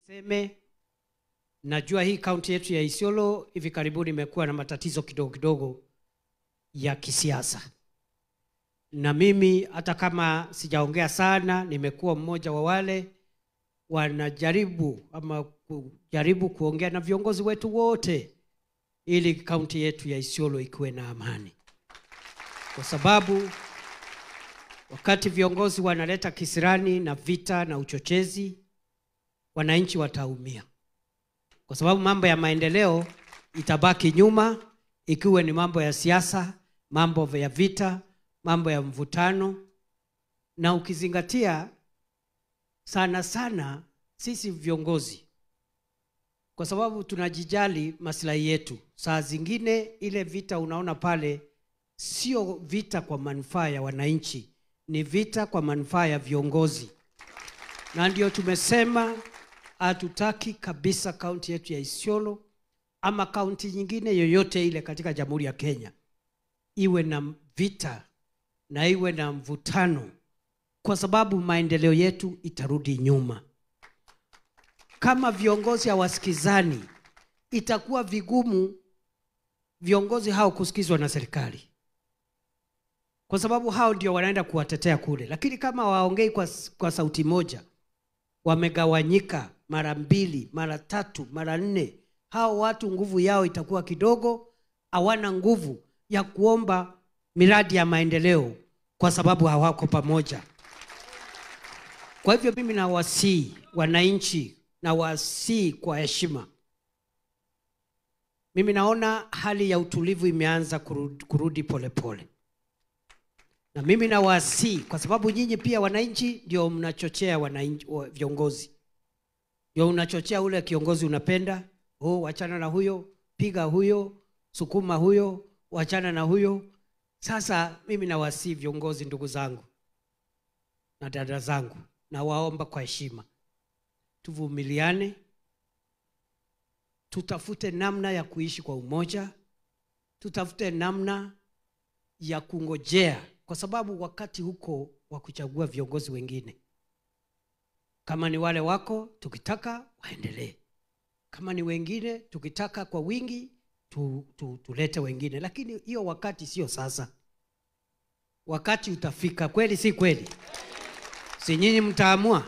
Seme, najua hii kaunti yetu ya Isiolo hivi karibuni imekuwa na matatizo kidogo kidogo ya kisiasa. Na mimi hata kama sijaongea sana, nimekuwa mmoja wa wale wanajaribu ama kujaribu kuongea na viongozi wetu wote ili kaunti yetu ya Isiolo ikuwe na amani. Kwa sababu wakati viongozi wanaleta kisirani na vita na uchochezi, wananchi wataumia. Kwa sababu mambo ya maendeleo itabaki nyuma ikiwa ni mambo ya siasa, mambo ya vita, mambo ya mvutano. Na ukizingatia sana sana sisi viongozi, kwa sababu tunajijali maslahi yetu, saa zingine ile vita unaona pale sio vita kwa manufaa ya wananchi, ni vita kwa manufaa ya viongozi. Na ndio tumesema hatutaki kabisa kaunti yetu ya Isiolo ama kaunti nyingine yoyote ile katika Jamhuri ya Kenya iwe na vita na iwe na mvutano, kwa sababu maendeleo yetu itarudi nyuma. Kama viongozi hawasikizani, itakuwa vigumu viongozi hao kusikizwa na serikali, kwa sababu hao ndio wanaenda kuwatetea kule. Lakini kama waongei kwa sauti moja, wamegawanyika mara 2, mara 3, mara 4, hao watu nguvu yao itakuwa kidogo, hawana nguvu ya kuomba miradi ya maendeleo kwa sababu hawako pamoja. Kwa hivyo mimi nawasihi wananchi, nawasihi kwa heshima. Mimi naona hali ya utulivu imeanza kurudi polepole. Na mimi nawasihi kwa sababu nyinyi pia wananchi ndio mnachochea wananchi viongozi. Ndio unachochea ule kiongozi unapenda, wachana na huyo, piga huyo, sukuma huyo, wachana na huyo. Sasa mimi nawasihi viongozi, ndugu zangu na dada zangu, na waomba kwa heshima, tuvumiliane, tutafute namna ya kuishi kwa umoja, tutafute namna ya kungojea, kwa sababu wakati huko wa kuchagua viongozi wengine, kama ni wale wako tukitaka waendelee, kama ni wengine tukitaka kwa wingi tulete wengine. Lakini hiyo wakati sio sasa. Wakati utafika, kweli si kweli? Si nyinyi mtaamua?